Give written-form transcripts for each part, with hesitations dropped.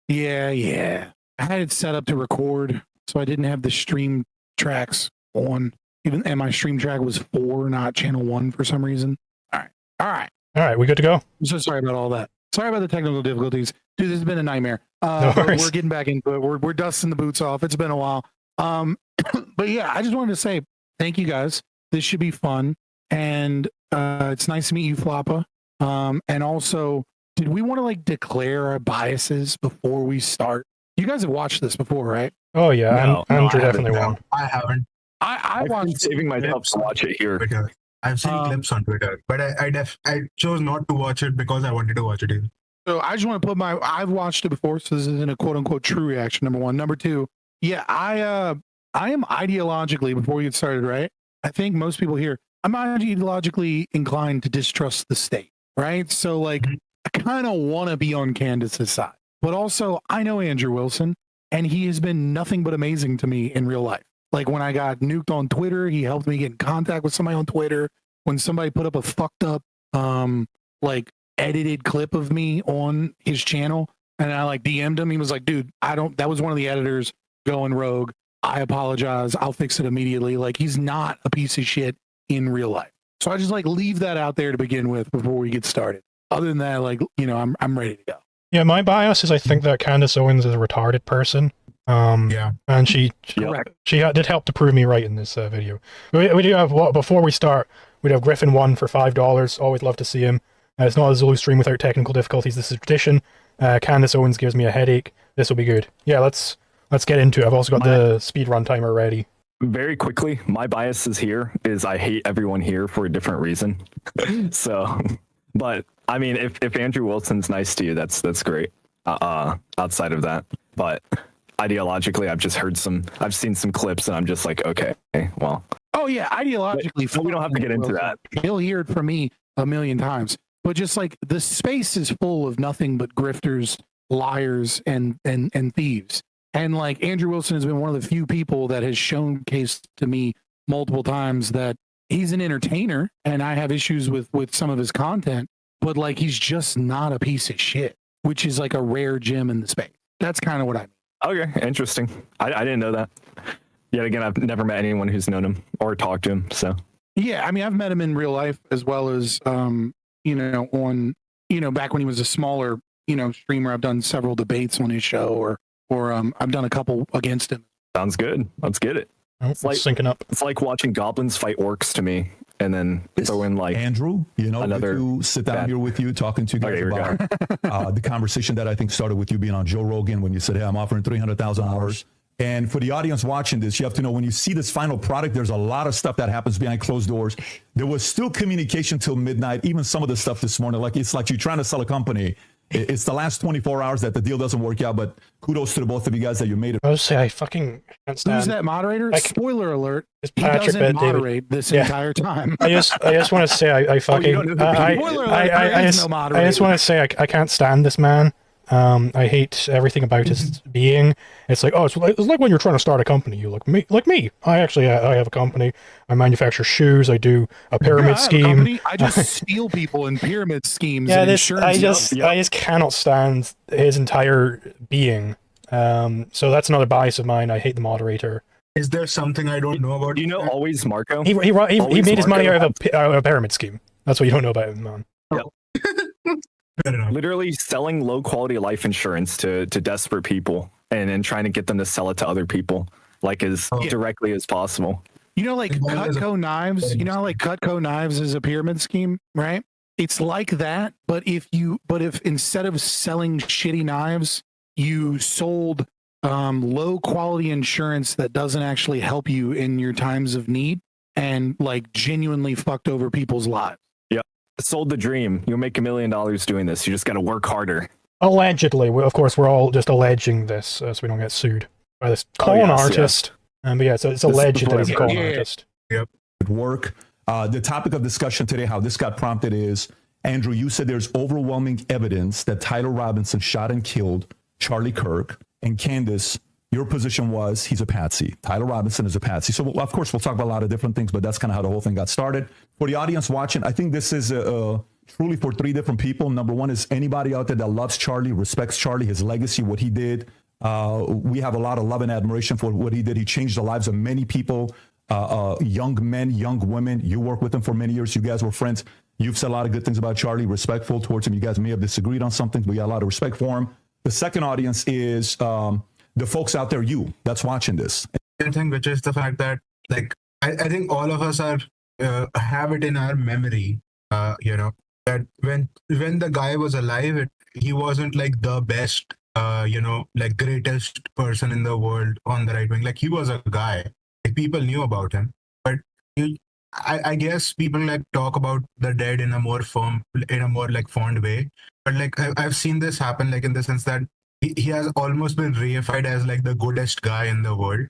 Yeah. I had it set up to record, so I didn't have the stream tracks on. And my stream track was 4, not channel 1 for some reason. All right. We good to go? I'm so sorry about all that. Sorry about the technical difficulties. Dude, this has been a nightmare. No worries. We're getting back into it. We're dusting the boots off. It's been a while. But yeah, I just wanted to say thank you guys. This should be fun. And it's nice to meet you, Floppa. And also, did we want to like declare our biases before we start? You guys have watched this before, right? Oh yeah, Andrew definitely won. I haven't. I've been saving myself to watch it here. Twitter. I've seen clips on Twitter, but I chose not to watch it because I wanted to watch it here. So I just want to put I've watched it before, so this isn't a quote unquote true reaction. Number one. Number two, yeah, I am ideologically, before we get started, right? I think most people here, I'm ideologically inclined to distrust the state, right? So like, I kind of want to be on Candace's side, but also I know Andrew Wilson, and he has been nothing but amazing to me in real life. Like when I got nuked on Twitter, he helped me get in contact with somebody on Twitter. When somebody put up a fucked up, like edited clip of me on his channel, and I like DM'd him, he was like, dude, that was one of the editors going rogue. I apologize. I'll fix it immediately. Like, he's not a piece of shit in real life. So I just like leave that out there to begin with before we get started. Other than that, like, you know, I'm ready to go. Yeah, my bias is I think that Candace Owens is a retarded person. And she did help to prove me right in this video. We do have, before we start, we'd have Griffin 1 for $5. Always love to see him. It's not a Zulu stream without technical difficulties. This is tradition. Candace Owens gives me a headache. This will be good. Yeah, let's get into it. I've also got the speed run timer ready. Very quickly, my biases here is I hate everyone here for a different reason. So, but I mean, if Andrew Wilson's nice to you, that's great. Outside of that, but ideologically, I've seen some clips, and I'm just like, okay, well. Oh yeah, ideologically, but we don't have to get into that. He'll hear it from me a million times. But just like the space is full of nothing but grifters, liars, and thieves. And like Andrew Wilson has been one of the few people that has showcased to me multiple times that he's an entertainer, and I have issues with some of his content, but like he's just not a piece of shit, which is like a rare gem in the space. That's kind of what I mean. Okay, interesting. I didn't know that. Yet again, I've never met anyone who's known him or talked to him. So yeah, I mean, I've met him in real life as well as you know, on, you know, back when he was a smaller, you know, streamer. I've done several debates on his show, or I've done a couple against him. Sounds good. Let's get it. It's like syncing up. It's like watching goblins fight orcs to me, and then throw in like Andrew. You know, another to sit down here with you, talking to you guys about the conversation that I think started with you being on Joe Rogan when you said, "Hey, I'm offering $300,000." And for the audience watching this, you have to know when you see this final product, there's a lot of stuff that happens behind closed doors. There was still communication till midnight. Even some of the stuff this morning, like it's like you're trying to sell a company. It's the last 24 hours that the deal doesn't work out, but kudos to the both of you guys that you made it. I was say I fucking can't stand. Who's that moderator? Spoiler alert: he Patrick doesn't moderate this entire time. I just want to say I fucking I just want to say I can't stand this man. I hate everything about his being. It's like, oh, it's like when you're trying to start a company. You like me. I have a company. I manufacture shoes. I do a pyramid scheme. I just steal people in pyramid schemes. Yeah, and I just cannot stand his entire being. So that's another bias of mine. I hate the moderator. Is there something I don't know about? You know, always Marco. He made his money out of a pyramid scheme. That's what you don't know about him, man. Yep. Literally selling low quality life insurance to desperate people and trying to get them to sell it to other people like as directly as possible. You know, like Cutco knives. You know how like Cutco knives is a pyramid scheme, right? It's like that, but if instead of selling shitty knives, you sold low quality insurance that doesn't actually help you in your times of need, and like genuinely fucked over people's lives. Sold the dream. You'll make $1 million doing this. You just got to work harder. Allegedly. Of course, we're all just alleging this so we don't get sued by this con artist. But yeah, so it's alleged that he's a con artist. Yep. Work. The topic of discussion today, how this got prompted is, Andrew, you said there's overwhelming evidence that Tyler Robinson shot and killed Charlie Kirk. And Candace, your position was he's a patsy. Tyler Robinson is a patsy. So, of course, we'll talk about a lot of different things, but that's kind of how the whole thing got started. For the audience watching, I think this is truly for three different people. Number one is anybody out there that loves Charlie, respects Charlie, his legacy, what he did. We have a lot of love and admiration for what he did. He changed the lives of many people, young men, young women. You worked with him for many years. You guys were friends. You've said a lot of good things about Charlie, respectful towards him. You guys may have disagreed on something, but we got a lot of respect for him. The second audience is the folks out there, you that's watching this. I think, which is the fact that, like, I think all of us are have it in our memory, that when the guy was alive, he wasn't like the best, like greatest person in the world on the right wing. Like, he was a guy. Like, people knew about him, but I guess people like talk about the dead in a more like fond way. But like I've seen this happen, like in the sense that he has almost been reified as like the goodest guy in the world.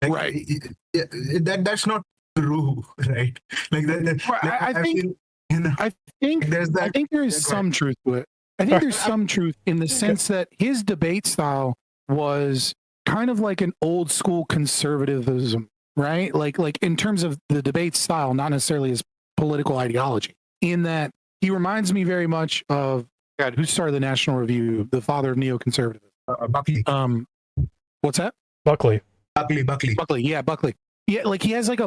Like, Right. That's not true, right? Like that. I think there is some truth to it. I think there's some truth in the sense that his debate style was kind of like an old school conservatism, right? Like in terms of the debate style, not necessarily his political ideology. In that he reminds me very much of God, who started the National Review, the father of neoconservatism. Buckley. What's that? Buckley. Buckley. Yeah, Buckley. Yeah, like he has like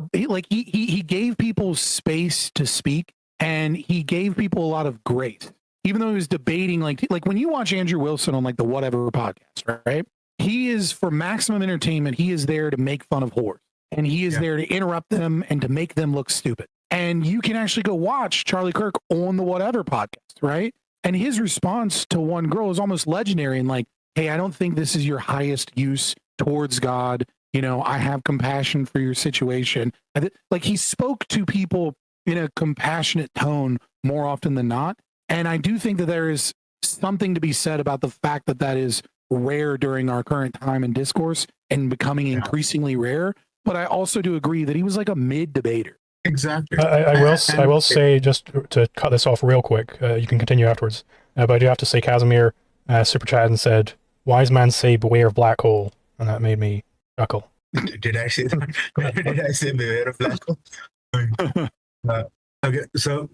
he gave people space to speak, and he gave people a lot of grace, even though he was debating like when you watch Andrew Wilson on like the Whatever podcast, right? He is for maximum entertainment. He is there to make fun of whores, and he is there to interrupt them and to make them look stupid. And you can actually go watch Charlie Kirk on the Whatever podcast, right? And his response to one girl is almost legendary and like, hey, I don't think this is your highest use towards God. I have compassion for your situation. Like, he spoke to people in a compassionate tone more often than not. And I do think that there is something to be said about the fact that that is rare during our current time in discourse and becoming increasingly rare. But I also do agree that he was like a mid-debater. Exactly. I will say, just to cut this off real quick, you can continue afterwards, but I do have to say Casimir super chat and said, wise man say beware of black hole, and that made me chuckle. Did I say that? Did I say beware of black hole? Okay, so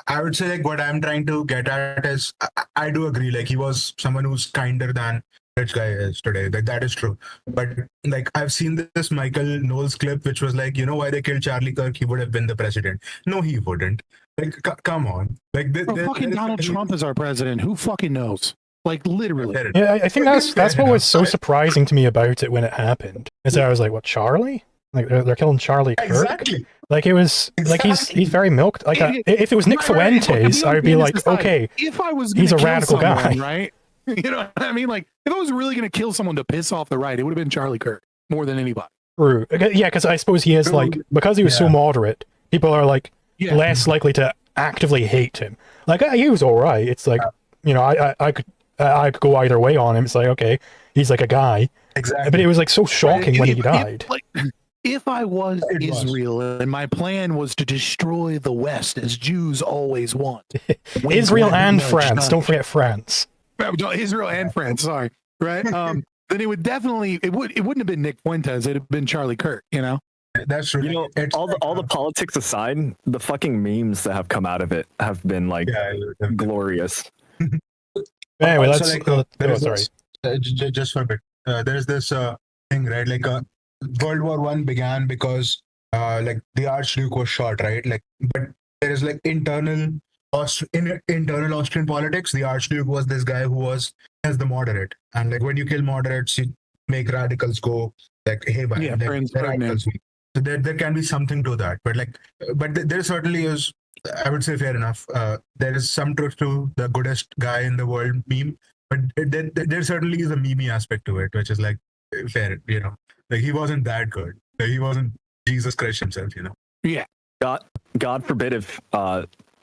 I would say like what I'm trying to get at is I do agree, like he was someone who's kinder than rich guy is today. That is true. But like I've seen this Michael Knowles clip, which was like, why they killed Charlie Kirk? He would have been the president. No, he wouldn't. Like, come on. Like, fucking Donald Trump is our president. Who fucking knows? Like, literally. Yeah, I think that's what was so surprising to me about it when it happened. Is that I was like, what, Charlie? Like, they're killing Charlie Kirk? Exactly. Like, it was, like, he's very milked. Like, if it was Nick Fuentes, I would be like, okay, if I was he's a radical guy. Right? You know what I mean? Like, if I was really going to kill someone to piss off the right, it would have been Charlie Kirk more than anybody. True. Yeah, because I suppose he is, like, because he was so moderate, people are, like, less likely to actively hate him. Like, he was all right. It's like, I could go either way on him. It's like, okay, he's like a guy. Exactly. But it was like so shocking when he died. If I was Israel and my plan was to destroy the West as Jews always want. Israel and France. Don't forget France. Israel and France, sorry. Right? Then it would definitely, it wouldn't have been Nick Fuentes. It'd have been Charlie Kirk, That's true. All the politics aside, the fucking memes that have come out of it have been like glorious. Anyway, just for a bit. There's this thing, right? Like World War I began because like the Archduke was shot, right? Like, but there is like internal Austrian politics. The Archduke was this guy who was as the moderate, and like when you kill moderates, you make radicals go like, hey, radicals. So there can be something to that, but there certainly is. I would say fair enough. There is some truth to the goodest guy in the world meme, but there certainly is a meme aspect to it, which is like fair, like he wasn't that good. Like, he wasn't Jesus Christ himself, Yeah. God forbid if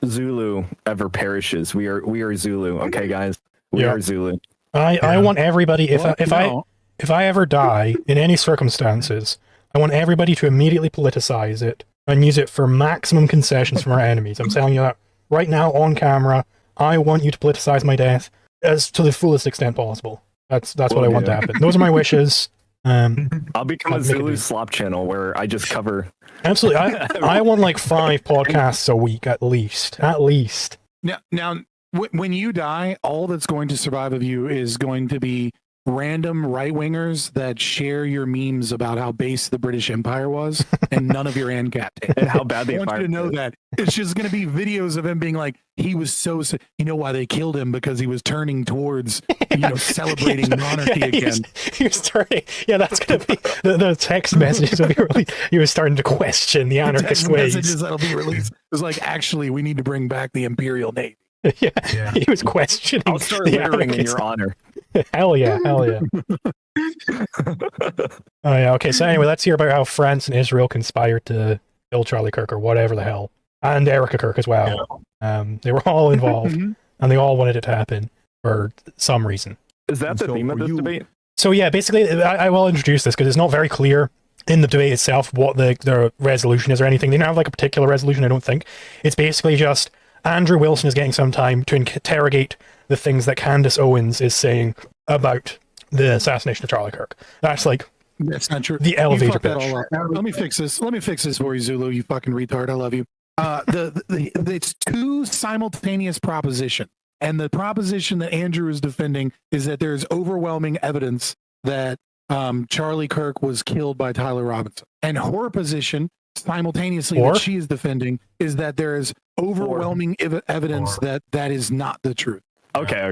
Zulu ever perishes. We are Zulu, okay, guys. We are Zulu. I want everybody. If I ever die in any circumstances, I want everybody to immediately politicize it and use it for maximum concessions from our enemies. I'm telling you that right now on camera. I want you to politicize my death as to the fullest extent possible. That's what I want to happen. Those are my wishes. I'll become a Zulu slop channel where I just cover. Absolutely. I want like 5 podcasts a week at least. Now, when you die, all that's going to survive of you is going to be random right wingers that share your memes about how base the British Empire was, and none of your ancap. And how bad the I want you empire to know is. that it's just going to be videos of him being like, he was so. You know why they killed him? Because he was turning towards, celebrating monarchy again. He was turning. Yeah, that's going to be the text messages will be released. He was starting to question the anarchist ways. Messages that'll be released. It was like, actually, we need to bring back the Imperial Navy. Yeah, he was questioning. I'll start the littering in anarchists. your honor. Hell yeah. Oh yeah. Okay. So anyway, let's hear about how France and Israel conspired to kill Charlie Kirk or whatever the hell, and Erica Kirk as well. They were all involved, and they all wanted it to happen for some reason. Is that the theme of this debate? So yeah, basically, I will introduce this because it's not very clear in the debate itself what the resolution is or anything. They don't have like a particular resolution, I don't think. It's basically just Andrew Wilson is getting some time to interrogate the things that Candace Owens is saying about the assassination of Charlie Kirk. That's like that's not true. The elevator that pitch. all up. Let me fix this. Let me fix this for you, Zulu. You fucking retard. I love you. It's two simultaneous propositions, and the proposition that Andrew is defending is that there's overwhelming evidence that Charlie Kirk was killed by Tyler Robinson, and her position simultaneously that she is defending is that there is overwhelming evidence that is not the truth. Okay.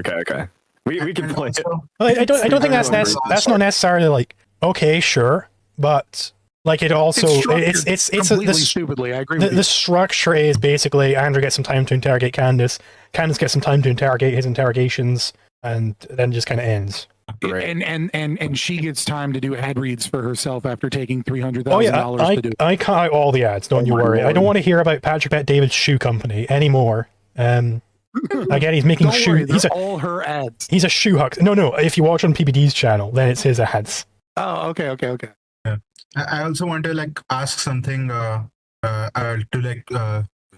We can play it. I don't think that's not necessarily like okay, sure, but like it also it's completely stupidly. I agree with you. The structure is basically Andrew gets some time to interrogate Candace gets some time to interrogate his interrogations, and then just kind of ends. Right. And she gets time to do ad reads for herself after taking $300,000 to do it. I cut out all the ads, don't you worry. Lord. I don't want to hear about Patrick Bet David's shoe company anymore. Again, he's making shoes. He's all her ads. He's a shoe huck. No. If you watch on PBD's channel, then it's his ads. Oh, okay. Yeah. I also want to ask something to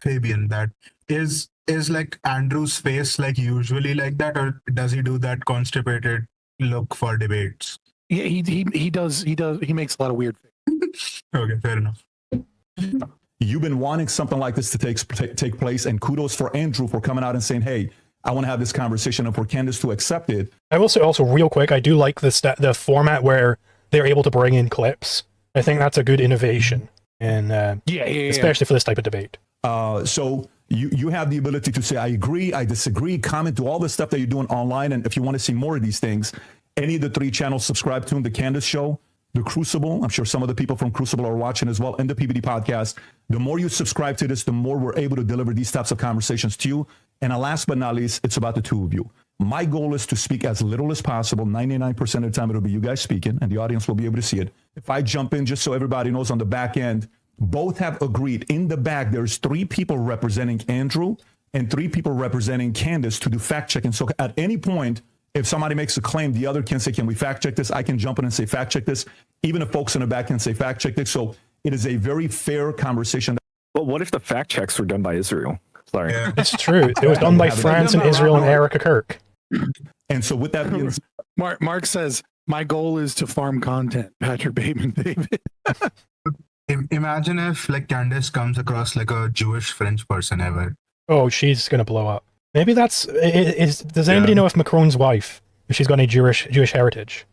Fabian, that is like Andrew's face usually like that, or does he do that constipated look for debates? Yeah, he does. He makes a lot of weird things. Okay, fair enough. You've been wanting something like this to take place, and kudos for Andrew for coming out and saying, hey, I want to have this conversation, and for Candace to accept it. I will say also real quick, I do like the format where they're able to bring in clips. I think that's a good innovation, and especially for this type of debate. So you have the ability to say, I agree, I disagree, comment to all the stuff that you're doing online. And if you want to see more of these things, any of the 3 channels subscribe to The Candace Show, The Crucible. I'm sure some of the people from Crucible are watching as well, and the PBD podcast. The more you subscribe to this, the more we're able to deliver these types of conversations to you. And last but not least, it's about the two of you. My goal is to speak as little as possible. 99% of the time, it'll be you guys speaking, and the audience will be able to see it. If I jump in, just so everybody knows on the back end, both have agreed. In the back, there's 3 people representing Andrew and 3 people representing Candace to do fact checking. So at any point, if somebody makes a claim, the other can say, can we fact check this? I can jump in and say, fact check this. Even if folks in the back can say, fact check this. So it is a very fair conversation. Well, what if the fact checks were done by Israel? Sorry. Yeah. It's true. It was done by France and Israel and Erica Kirk. And so with that being Mark says, my goal is to farm content. Patrick Bateman, David. Imagine if Candace comes across a Jewish French person ever. Oh, she's gonna blow up. Maybe that's does anybody know if Macron's wife, if she's got any Jewish heritage?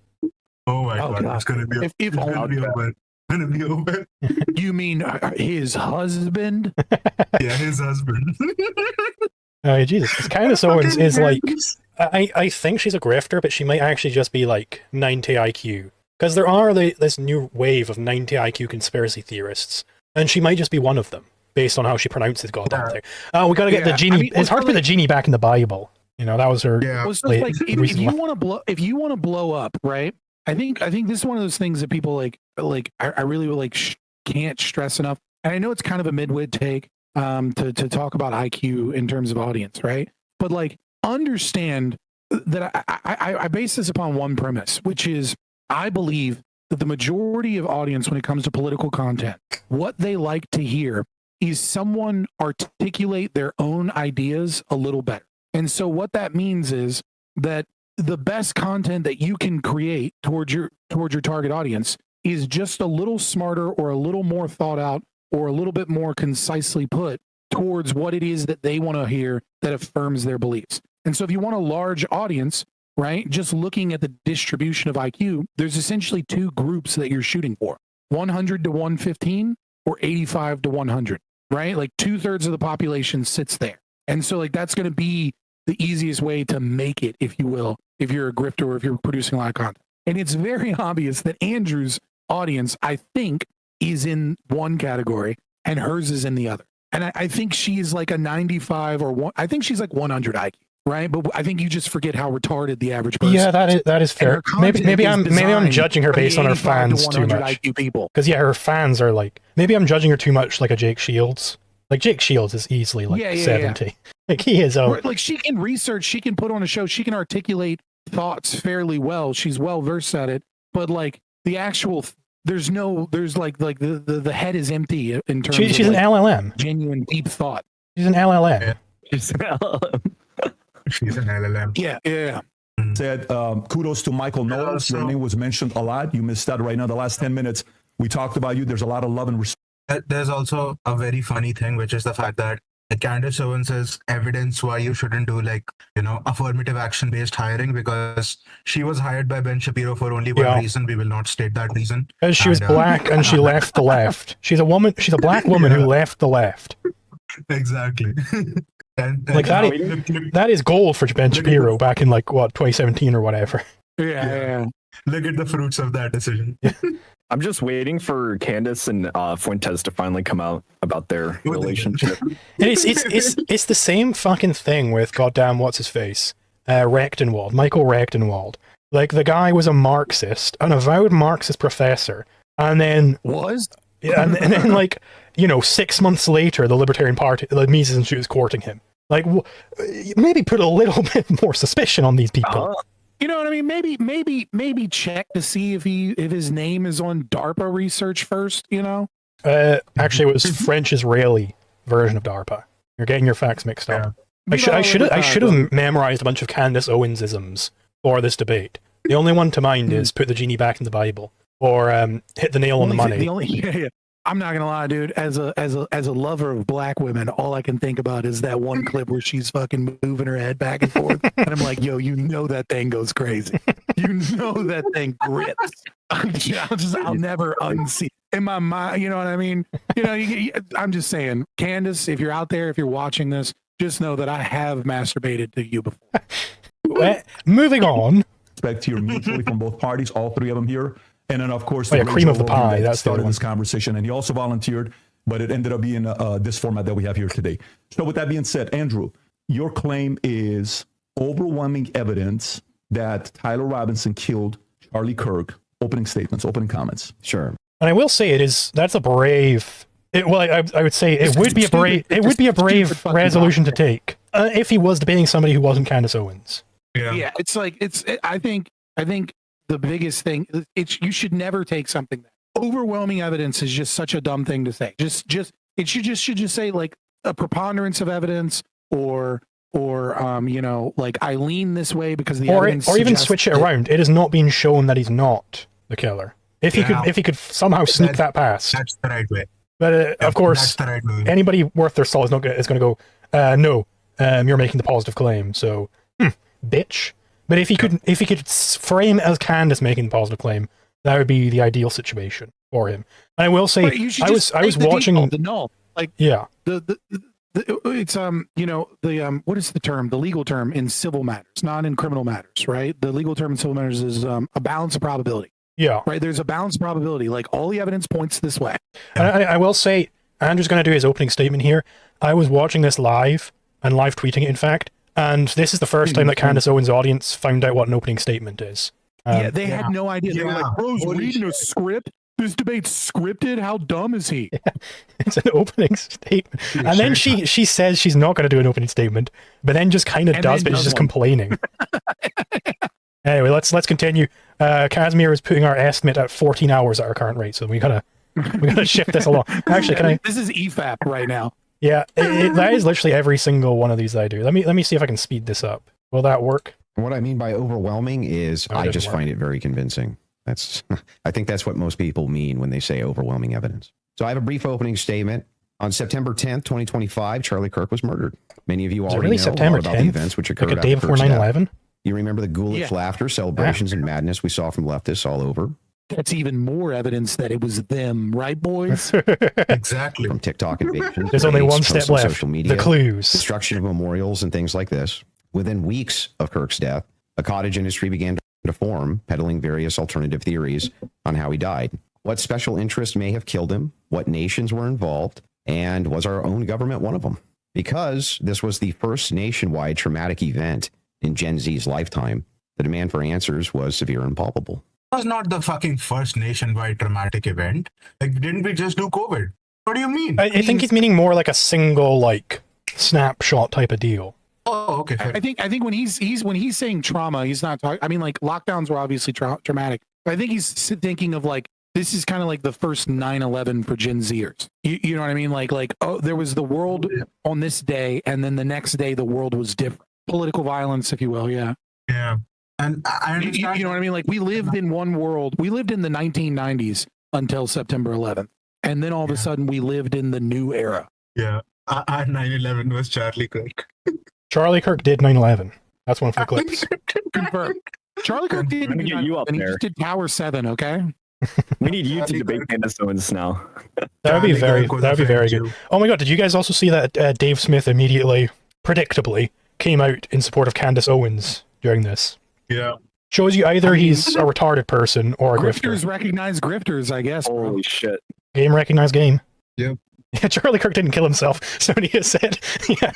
Oh my God, it's gonna be over. You mean his husband? Yeah, his husband. Oh Jesus, because Candace Owens is I think she's a grifter, but she might actually just be 90 IQ. Because there are this new wave of 90 IQ conspiracy theorists, and she might just be one of them, based on how she pronounces goddamn thing. We gotta get the genie. It's hard to put the genie back in the Bible. That was her. Yeah. If you want to blow up, right? I think this is one of those things that people I really can't stress enough. And I know it's kind of a mid-wit take to talk about IQ in terms of audience, right? But understand that I base this upon one premise, which is I believe that the majority of audience, when it comes to political content, what they like to hear is someone articulate their own ideas a little better. And so what that means is that the best content that you can create towards your target audience is just a little smarter or a little more thought out or a little bit more concisely put towards what it is that they want to hear that affirms their beliefs. And so if you want a large audience, right, just looking at the distribution of IQ, there's essentially two groups that you're shooting for, 100 to 115 or 85 to 100, right? Like 2/3 of the population sits there. And so like that's going to be the easiest way to make it, if you will, if you're a grifter or if you're producing a lot of content. And it's very obvious that Andrew's audience, I think, is in one category and hers is in the other. And I think she's like a 95 or one. I think she's like 100 IQ, right? But I think you just forget how retarded the average person. Yeah, that is fair. Maybe I'm judging her based on her fans too much. IQ people. Because yeah, her fans are like, maybe I'm judging her too much like a Jake Shields. Like Jake Shields is easily like 70. Yeah. Like he is. Like she can research, she can put on a show, she can articulate thoughts fairly well. She's well versed at it. But like the actual. There's like the head is empty in terms she's of an LLM. Genuine deep thought. She's an LLM. Yeah. She's an LLM. She's an LLM. Yeah. Said kudos to Michael Knowles. Your name was mentioned a lot. You missed that right now. The last 10 minutes we talked about you. There's a lot of love and respect. There's also a very funny thing, which is the fact that Candace Owens is evidence why you shouldn't do affirmative action based hiring, because she was hired by Ben Shapiro for only one reason. We will not state that reason. Because she was black and she left the left. She's a woman. She's a black woman who left the left. Exactly. and that is gold for Ben Shapiro back in 2017 or whatever. Yeah. Look at the fruits of that decision. I'm just waiting for Candace and Fuentes to finally come out about their relationship. It's the same fucking thing with goddamn what's his face, Rechtenwald, Michael Rechtenwald. Like the guy was a Marxist, an avowed Marxist professor, and then and then 6 months later, the Libertarian Party, the Mises Institute, is courting him. Like maybe put a little bit more suspicion on these people. You know what I mean? Maybe check to see if his name is on DARPA research first. Actually, it was French-Israeli version of DARPA. You're getting your facts mixed up. I should have memorized a bunch of Candace Owens-isms for this debate. The only one to mind is put the genie back in the Bible, or hit the nail on the money. I'm not gonna lie, dude. As a lover of black women, all I can think about is that one clip where she's fucking moving her head back and forth, and I'm like, yo, that thing goes crazy. That thing grips. I'll never unsee in my mind. You know what I mean? I'm just saying, Candace, if you're out there, if you're watching this, just know that I have masturbated to you before. Moving on. Respect here mutually from both parties, all three of them here. And then, of course, the cream of the pie. That started this conversation. And he also volunteered, but it ended up being this format that we have here today. So with that being said, Andrew, your claim is overwhelming evidence that Tyler Robinson killed Charlie Kirk. Opening statements, opening comments. Sure. And I will say that's a brave... I would say it would be a brave resolution to take if he was debating somebody who wasn't Candace Owens. Yeah, I think the biggest thing, you should never take something that overwhelming evidence is just such a dumb thing to say. It should just say like a preponderance of evidence or I lean this way because the evidence or even switch it around. It has not been shown that he's not the killer. If he could somehow sneak that past. That's the right way. But of course, right anybody worth their salt is going to go, no, you're making the positive claim, so bitch. But if he could frame it as Candace making the positive claim, that would be the ideal situation for him. And I will say, I was watching the null, like it's what is the term? The legal term in civil matters, not in criminal matters, right? The legal term in civil matters is a balance of probability. Yeah. Right. There's a balanced probability. Like all the evidence points this way. And I will say, Andrew's going to do his opening statement here. I was watching this live and live tweeting it, in fact. And this is the first time that Candace Owens' audience found out what an opening statement is. They had no idea. They were like, bro's reading a script. This debate's scripted. How dumb is he? Yeah. It's an opening statement. And then she says she's not going to do an opening statement, but then just kind of does, but she's just complaining. Anyway, let's continue. Casimir is putting our estimate at 14 hours at our current rate, so we gotta shift this along. Actually, This is EFAP right now. Yeah, that is literally every single one of these I do. Let me see if I can speed this up. Will that work? What I mean by overwhelming is I just find it very convincing. I think that's what most people mean when they say overwhelming evidence. So I have a brief opening statement. On September 10th, 2025, Charlie Kirk was murdered. Many of you Was it already really know September about the 10th? events which occurred Like a day after before Kirk's death. 9/11? You remember the ghoulish laughter, celebrations, and madness we saw from leftists all over? That's even more evidence that it was them, right, boys? Exactly. From TikTok invasions, There's only raids, one step posts on left. social media, The clues. destruction of memorials and things like this. Within weeks of Kirk's death, a cottage industry began to form, peddling various alternative theories on how he died. What special interest may have killed him, what nations were involved, and was our own government one of them? Because this was the first nationwide traumatic event in Gen Z's lifetime, the demand for answers was severe and palpable. Was not the fucking first nationwide traumatic event. Like, didn't we just do COVID? What do you mean? I think he's meaning more like a single, like, snapshot type of deal. Oh, okay. Fair. I think when he's saying trauma, he's not talking. I mean, like lockdowns were obviously traumatic. But I think he's thinking of like this is kind of like the first 9/11 for Gen Zers. You know what I mean? Like oh, there was the world on this day, and then the next day the world was different. Political violence, if you will. Yeah. Yeah. And I understand. You know what I mean? Like we lived in one world. We lived in the 1990s until September 11th, and then all of a sudden we lived in the new era. Yeah. 9/11 was Charlie Kirk. Charlie Kirk did 9/11. That's one for the clips. Confirmed. Charlie Kirk did. Let me get you up and he there. just did Tower 7. Okay. We need you to debate Candace Owens now. That would be very Charlie good. Oh my god, did you guys also see that Dave Smith immediately, predictably, came out in support of Candace Owens during this? Yeah. Shows you either he's a retarded person or a Grifters grifter. recognize grifters, I guess. Bro. Holy shit. Game recognized game. Yep. Yeah, Charlie Kirk didn't kill himself, somebody has said. Yeah.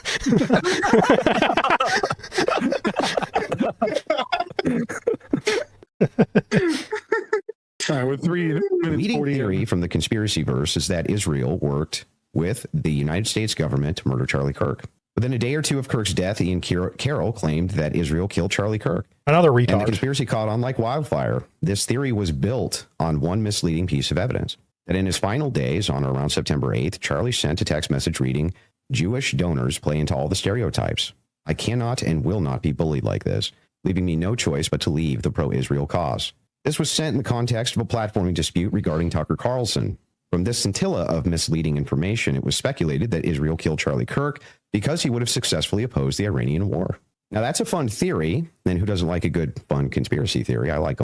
All right, with 3 minutes Leading 40. theory from the conspiracy verse is that Israel worked with the United States government to murder Charlie Kirk. Within a day or two of Kirk's death, Ian Carroll claimed that Israel killed Charlie Kirk. Another And the retard. conspiracy caught on like wildfire. This theory was built on one misleading piece of evidence. That in his final days, on or around September 8th, Charlie sent a text message reading, "Jewish donors play into all the stereotypes. I cannot and will not be bullied like this, leaving me no choice but to leave the pro-Israel cause." This was sent in the context of a platforming dispute regarding Tucker Carlson. From this scintilla of misleading information, it was speculated that Israel killed Charlie Kirk because he would have successfully opposed the Iranian war. Now, that's a fun theory, and who doesn't like a good, fun conspiracy theory? I like